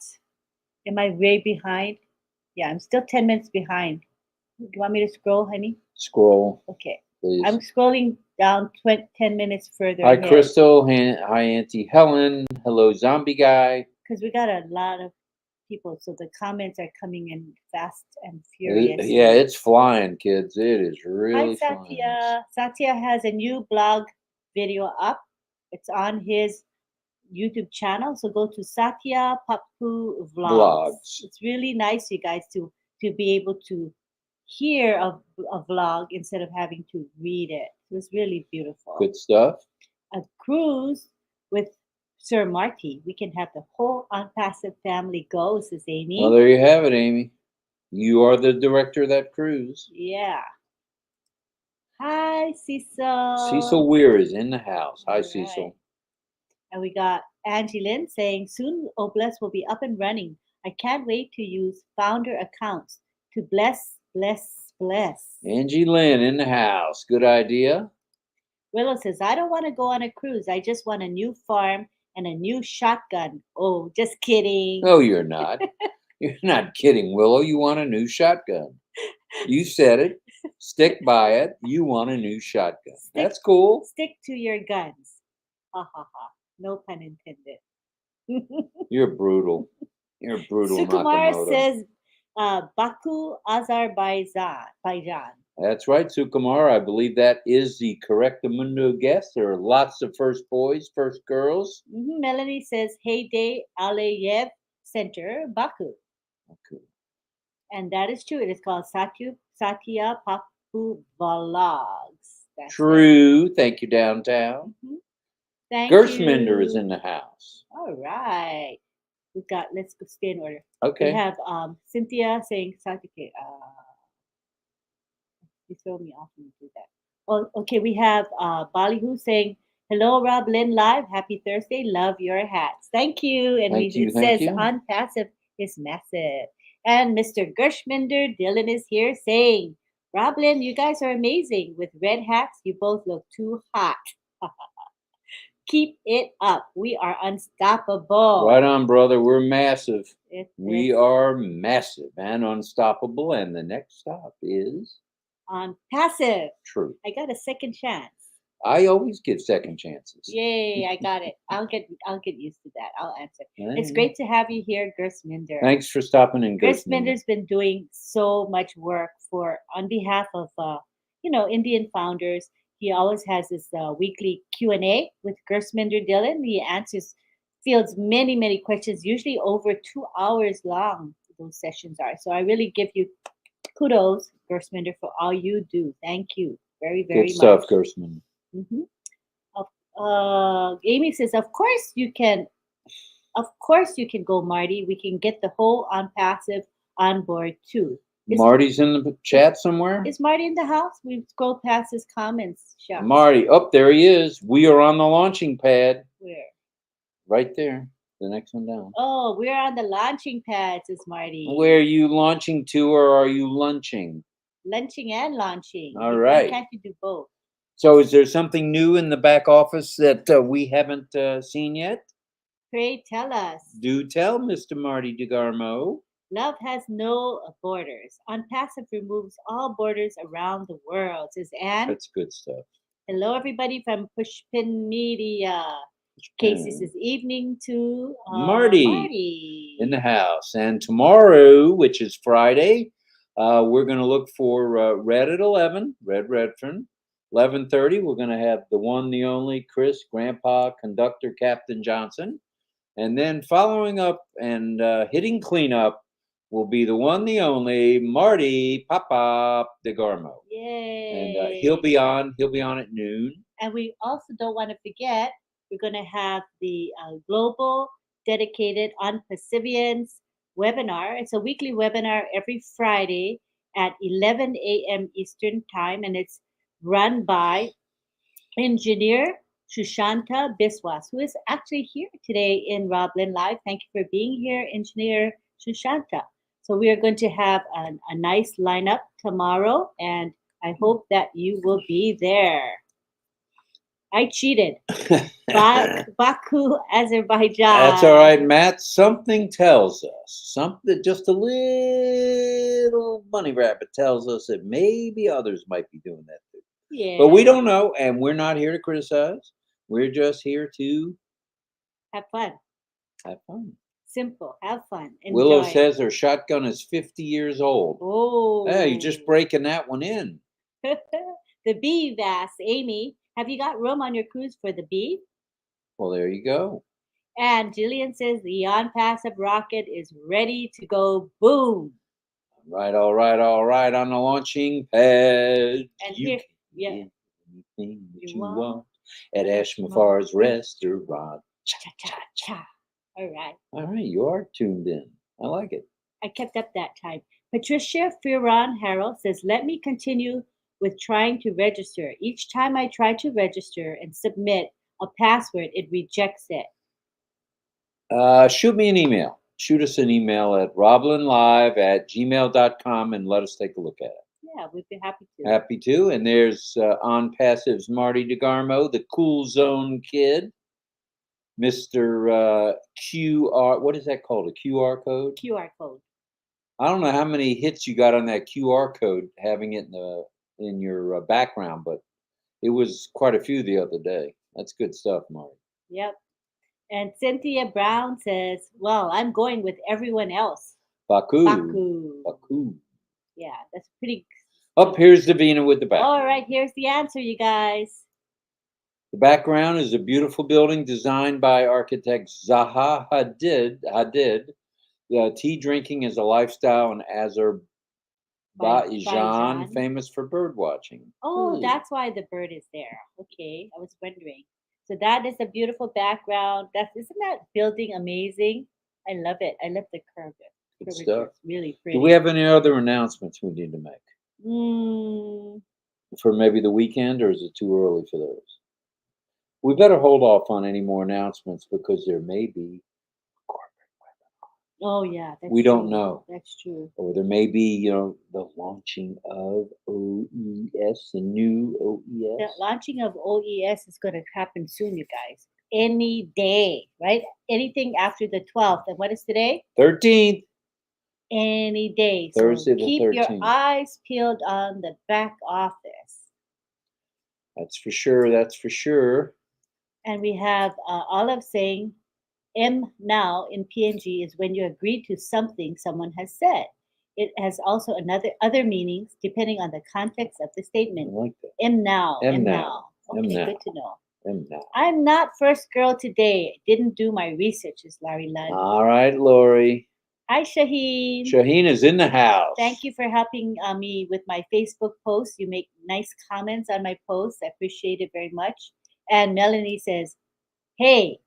am I way behind? Yeah, I'm still 10 minutes behind. Do you want me to scroll, honey? Scroll. Okay. Please. I'm scrolling down 10 minutes further. Hi, ahead. Crystal. Hi, Auntie Helen. Hello, Zombie Guy. Because we got a lot of people, so the comments are coming in fast and furious. Yeah, it's flying, kids. It is really Hi, Satya. Satya has a new blog video up. It's on his YouTube channel. So go to Satya Pappu Vlogs. It's really nice, you guys, to be able to hear a vlog instead of having to read it. It was really beautiful. Good stuff. A cruise with Sir Marty. We can have the whole ONPASSIVE family go, says Amy. Well, there you have it, Amy. You are the director of that cruise. Yeah. Hi, Cecil. Cecil Weir is in the house. Hi, All Cecil. right. And we got Angie Lynn saying, soon Oblast will be up and running. I can't wait to use founder accounts to bless. Angie Lynn in the house. Good idea. Willow says, I don't want to go on a cruise. I just want a new farm and a new shotgun. Oh, just kidding. No, you're not. You're not kidding, Willow. You want a new shotgun. You said it. Stick by it. You want a new shotgun. That's cool. Stick to your guns. Ha ha ha. No pun intended. You're brutal. You're brutal, Sukumar Nakamoto. says Baku, Azerbaijan. That's right, Sukumar. I believe that is the correctamundo guess. There are lots of first boys, first girls. Melanie says Heyday Aliyev Center, Baku. Okay. And that is true. It is called Satya Papu Vlogs. That's True. It. Thank you, downtown. Thank Gershminder you. is in the house. All right. We've got, let's go stay in order. Okay. We have Cynthia saying Satya. You throw me off when you do that. Oh, okay. We have Ballyhoo saying, hello, RobLynn Live. Happy Thursday. Love your hats. Thank you. And it says ONPASSIVE is massive. And Mr. Gershminder Dylan is here saying, RobLynn, you guys are amazing. With red hats, you both look too hot. Keep it up. We are unstoppable. Right on, brother. We're massive. We are massive and unstoppable. And the next stop is ONPASSIVE. True. I got a second chance. I always give second chances. Yay, I got it. I'll get used to that. I'll answer. It's great to have you here, Gershminder. Thanks for stopping in, Gershminder. Gershminder's been doing so much work on behalf of Indian founders. He always has this weekly Q&A with Gershminder Dylan. He fields many questions, usually over 2 hours long. Those sessions are. So I really give you kudos, Gershminder, for all you do. Thank you very much. Good stuff, Gershminder. Amy says, of course you can go, Marty. We can get the whole ONPASSIVE on board too. Marty's in the chat somewhere. Is Marty in the house? We scrolled past his comments. Shucks. Marty, up there he is. We are on the launching pad. Where? Right there. The next one down. Oh, we're on the launching pad, says Marty. Where are you launching to, or are you lunching? Lunching and launching. All right. Why can't you do both? So is there something new in the back office that we haven't seen yet? Pray tell us. Do tell, Mr. Marty DeGarmo. Love has no borders. ONPASSIVE removes all borders around the world, says Anne. That's good stuff. Hello, everybody from Pushpin Media. Casey says evening to Marty in the house. And tomorrow, which is Friday, we're going to look for Red at 11, Red Redfern. 11:30, we're going to have the one, the only Chris, Grandpa, Conductor, Captain Johnson. And then following up and hitting cleanup will be the one, the only Marty Papa DeGarmo. Yay! And he'll be on at noon. And we also don't want to forget, we're going to have the Global Dedicated ONPASSIVians webinar. It's a weekly webinar every Friday at 11 a.m. Eastern Time, and it's run by engineer Shushanta Biswas, who is actually here today in RobLynn Live. Thank you for being here, engineer Shushanta. So we are going to have a nice lineup tomorrow, and I hope that you will be there. I cheated. Baku, Azerbaijan. That's all right, Matt. Something tells us, just a little bunny rabbit tells us that maybe others might be doing that too. Yeah. But we don't know, and we're not here to criticize. We're just here to have fun. Have fun. Simple. Have fun. Enjoy. Willow says her shotgun is 50 years old. Oh. Hey, you're just breaking that one in. The bee asks, Amy, have you got room on your cruise for the bee? Well, there you go. And Jillian says the ONPASSIVE rocket is ready to go boom. All right. On the launching pad. And You here, can yeah, get anything that you you want want at Ash Ashmafar's Mafar's restaurant. cha cha cha. All right. All right, you are tuned in. I like it. I kept up that time. Patricia Firon Harold says, let me continue with trying to register. Each time I try to register and submit a password, it rejects it. Shoot me an email. Shoot us an email at roblinlive@gmail.com and let us take a look at it. Yeah, we'd be happy to. Happy to. And there's On Passive's Marty DeGarmo, the Cool Zone Kid, Mr. QR. What is that called? A QR code? QR code. I don't know how many hits you got on that QR code, having it in your background, but it was quite a few the other day. That's good stuff, Marty. Yep. And Cynthia Brown says, well, I'm going with everyone else. Baku. Baku. Baku. Yeah, that's pretty. Up here's Davina with the back. All right, here's the answer, you guys. The background is a beautiful building designed by architect Zaha Hadid. Tea drinking is a lifestyle in Azerbaijan, famous for bird watching. Oh, that's why the bird is there. Okay, I was wondering. So that is a beautiful background. Isn't that building amazing? I love it. I love the curve. Good stuff. It's really pretty. Do we have any other announcements we need to make Mm, for maybe the weekend, or is it too early for those? We better hold off on any more announcements because there may be oh yeah, that's we don't true. know. That's true. Or there may be, the launching of OES, the new The OES. launching of OES is going to happen soon, you guys. Any day, right? Anything after the 12th. And what is today? 13th. Any day. Thursday So the keep 13th. your eyes peeled on the back office. That's for sure. That's for sure. And we have Olive saying, M now in PNG is when you agree to something someone has said. It has also other meanings depending on the context of the I statement. like that. M now. M M now. now. M Okay, now. good to know. M now. I'm not first girl today. Didn't do my research, is Larry Lund. All right, Lori. Hi, Shaheen. Shaheen is in the house. Thank you for helping me with my Facebook post. You make nice comments on my posts. I appreciate it very much. And Melanie says, hey.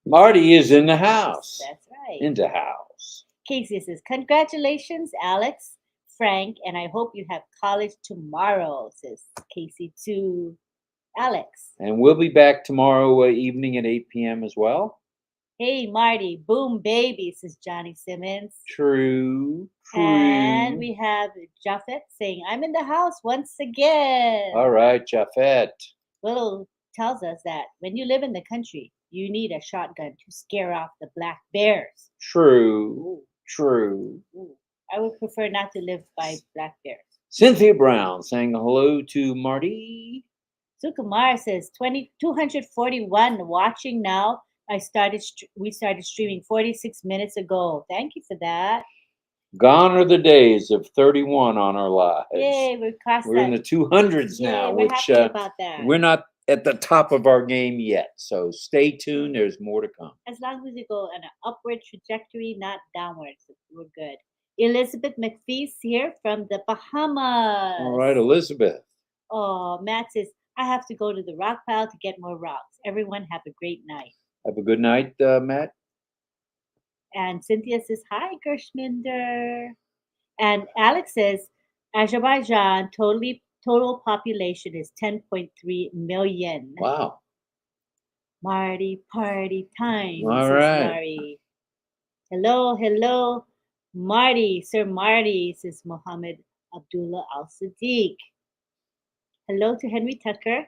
Marty is in the house. That's right. In the house. Casey says, congratulations, Alex, Frank, and I hope you have college tomorrow, says Casey to Alex. And we'll be back tomorrow evening at 8 p.m. as well. Hey, Marty, boom, baby, says Johnny Simmons. True. And we have Japheth saying, I'm in the house once again. All right, Japheth. Willow tells us that when you live in the country, you need a shotgun to scare off the black bears. True. True. I would prefer not to live by black bears. Cynthia Brown saying hello to Marty. Sukumar says 241 watching now. We started streaming 46 minutes ago. Thank you for that. Gone are the days of 31 on our lives. Yay, we're in the 200s now, we're which happy about that. We're not at the top of our game yet. So stay tuned. There's more to come. As long as we go on an upward trajectory, not downwards, we're good. Elizabeth McPhee's here from the Bahamas. All right, Elizabeth. Oh, Matt says, I have to go to the rock pile to get more rocks. Everyone have a great night. Have a good night, Matt. And Cynthia says, hi, Gershminder. And Alex says, Azerbaijan total population is 10.3 million. Wow. Marty, party time, All says right. Larry. Hello, Marty, Sir Marty, says Mohammed Abdullah Al-Sadiq. Hello to Henry Tucker.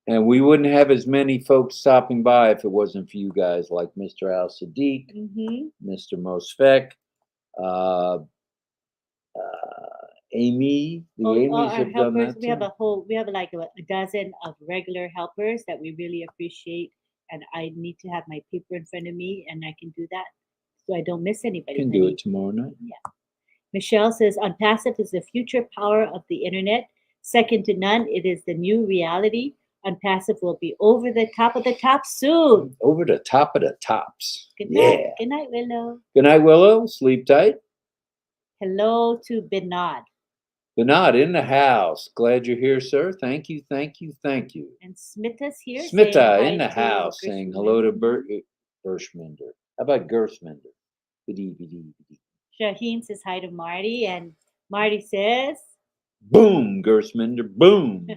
And we wouldn't have as many folks stopping by if it wasn't for you guys like Mr. Al-Sadiq, Mr. Mosfek, Amy. The Amy's have done that too. We have like a dozen of regular helpers that we really appreciate. And I need to have my paper in front of me and I can do that so I don't miss anybody. You can do it tomorrow night. Yeah. Michelle says, OnPassive is the future power of the internet. Second to none, it is the new reality. OnPassive will be over the top of the top soon. Over the top of the tops. Good night. Good night, Willow. Good night, Willow. Sleep tight. Hello to Binod. Benard in the house. Glad you're here, sir. Thank you, thank you, thank you. And Smita's here. Smita saying in hi the to house saying hello to Gershminder. How about Gershminder? Bidee, bidee, bidee. Shaheen says hi to Marty, and Marty says, Boom, Gershminder, boom.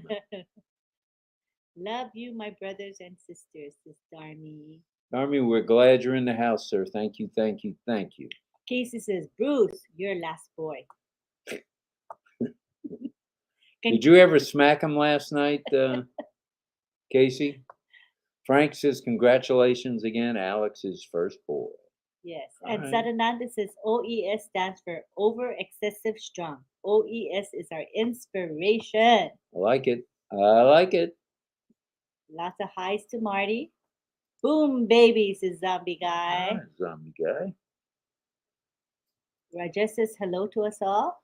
love you, my brothers and sisters, says Darmy. Army, we're glad you're in the house, sir. Thank you, thank you, thank you. Casey says, Bruce, your last boy. Did you ever smack him last night, Casey? Frank says, congratulations again, Alex's first boy. Yes. All And right. Sadananda says OES stands for over excessive strong. OES is our inspiration. I like it. I like it. Lots of highs to Marty. Boom, baby, says Zombie Guy. All right, zombie guy. Rajesh says hello to us all.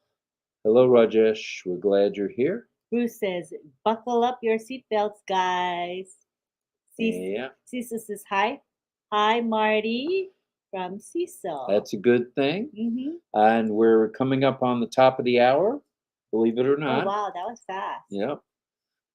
Hello, Rajesh. We're glad you're here. Bruce says, buckle up your seatbelts, guys. Yeah, Cecil says hi. Hi, Marty from Cecil. that's a good thing. Mm-hmm. And we're coming up on the top of the hour, believe it or Oh, not. wow, that was fast. Yep.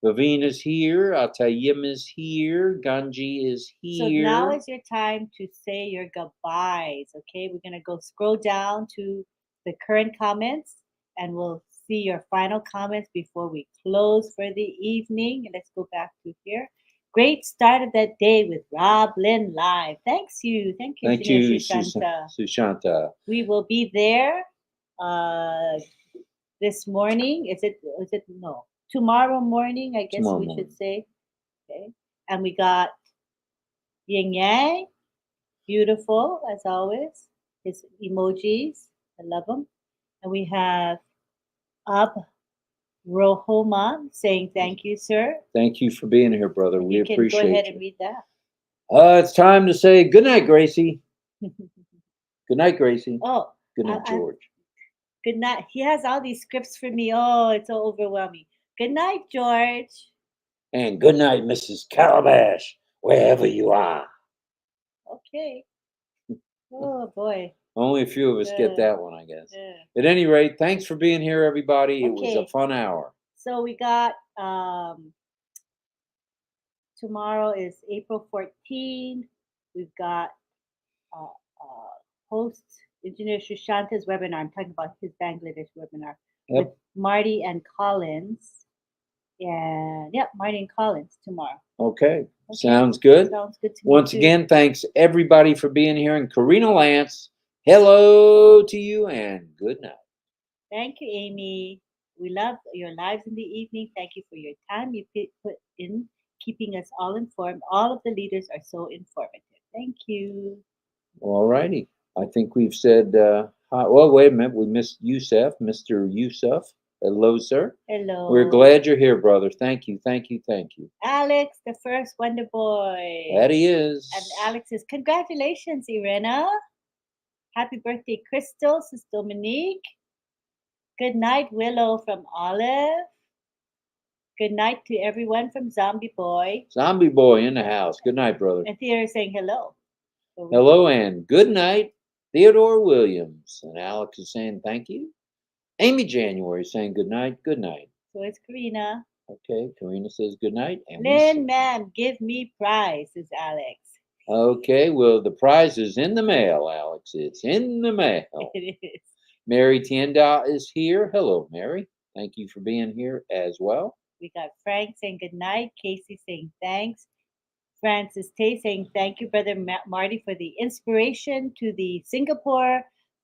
Vaveen is here. Atayim is here. Ganji is So here. now is your time to say your goodbyes, okay? We're going to go scroll down to the current comments and we'll see your final comments before we close for the evening. And let's go back to here. Great start of that day with RobLynn Live. Thanks you. Thank you, Thank you, Sushanta. Sushanta. We will be there this morning. Is it no? Tomorrow morning, I guess Tomorrow we morning. should say. Okay. And we got Yin Yang, beautiful as always. His emojis, I love them. And we have Ab Rohoma saying thank you, sir. Thank you for being here, brother. And We you can appreciate go ahead you. and read that. It's time to say good night, Gracie. Good night, Gracie. Oh, Good night, George. Good night. He has all these scripts for me. Oh, it's so overwhelming. Good night, George. And good night, Mrs. Calabash, wherever you are. Okay. Oh boy. Only a few of us get that one, I guess. Yeah. At any rate, thanks for being here, everybody. It was a Okay. fun hour. So we got tomorrow is April 14th. We've got host Engineer Shushanta's webinar. I'm talking about his Bangladesh webinar with Marty and Collins. And yep, Marty and Collins tomorrow. Okay. Sounds good. Sounds good to me. Once too. again, thanks everybody for being here. And Karina Lance, hello to you and good night. Thank you, Amy. We love your lives in the evening. Thank you for your time you put in keeping us all informed. All of the leaders are so informative. Thank you. All righty. I think we've said, hi. Well, wait a minute. We missed Yusuf, Mr. Yusuf. Hello, sir. Hello. We're glad you're here, brother. Thank you, thank you, thank you. Alex, the first Wonder Boy. That he is. And Alex says, congratulations, Irena. Happy birthday, Crystal, says Dominique. Good night, Willow from Olive. Good night to everyone from Zombie Boy. Zombie Boy in the house. Good night, brother. And Theodore saying hello. So Hello and good night, Theodore Williams. And Alex is saying thank you. Amy January saying good night, good night. So it's Karina. Okay, Karina says good night. And Lynn, ma'am, give me prize, says Alex. Okay, well, the prize is in the mail, Alex. It's in the mail. It is. Mary Tienda is here. Hello, Mary. Thank you for being here as well. We got Frank saying good night. Casey saying thanks. Francis Tay saying thank you, Brother Marty, for the inspiration to the Singapore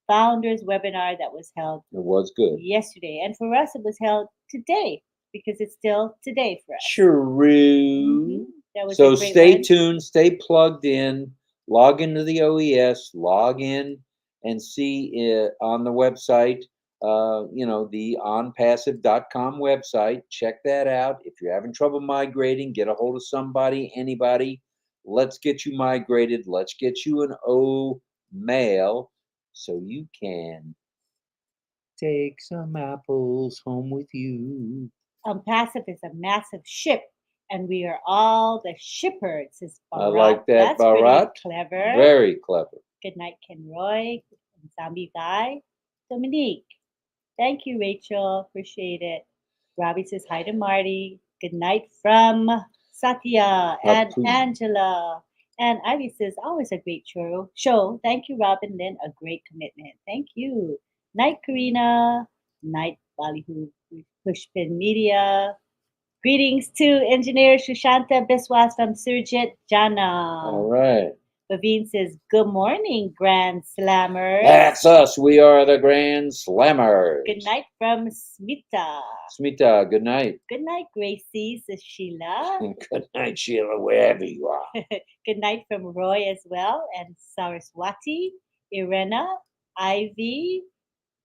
Founders webinar that was held. It was good. Yesterday. And for us, it was held today because it's still today for us. True. So stay tuned, stay plugged in, log into the OES, log in and see it on the website, the onpassive.com website. Check that out. If you're having trouble migrating, get a hold of somebody, anybody. Let's get you migrated. Let's get you an O mail so you can take some apples home with you. Passive is a massive ship, and we are all the shippers. Says Bharat. I like that, That's Bharat. pretty clever. Very clever. Good night, Ken Roy, and Zombie Guy. Dominique. Thank you, Rachel. Appreciate it. Robbie says hi to Marty. Good night from Satya and Papu. Angela. And Ivy says, always a great show. Thank you, Robin Lynn. A great commitment. Thank you. Night, Karina. Night, Ballyhoo Pushpin Media. Greetings to engineer Shushanta Biswas from Surjit Jana. All right. Baveen says, good morning, Grand Slammers. That's us. We are the Grand Slammers. Good night from Smita. Smita, good night. Good night, Gracie, says Sheila. Good night, Sheila, wherever you are. Good night from Roy as well, and Saraswati, Irena, Ivy.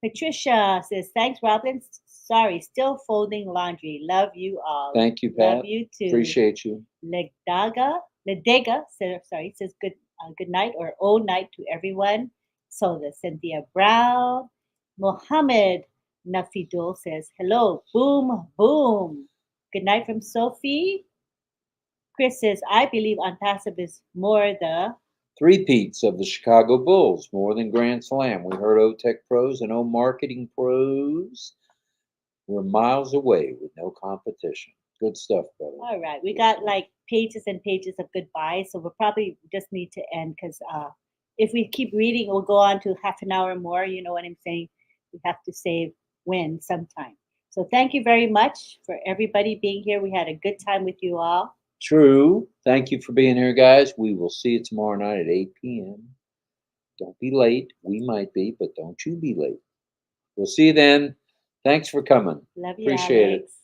Patricia says, thanks, Robin. Sorry, still folding laundry. Love you all. Thank you, Pat. Love you too. Appreciate you. Ledega says good night or oh night to everyone. So the Cynthia Brown, Mohammed Nafidul says hello, boom boom. Good night from Sophie. Chris says I believe ONPASSIVE is more the Three-peats of the Chicago Bulls, more than Grand Slam. We heard O-Tech pros and O-Marketing pros. We're miles away with no competition. Good stuff, brother. All right, we got like pages and pages of goodbyes, so we'll probably just need to end because if we keep reading, we'll go on to half an hour more. You know what I'm saying? We have to save win sometime. So thank you very much for everybody being here. We had a good time with you all. True. Thank you for being here, guys. We will see you tomorrow night at 8 p.m. Don't be late. We might be, but don't you be late. We'll see you then. Thanks for coming. Love you, Appreciate Alex. it.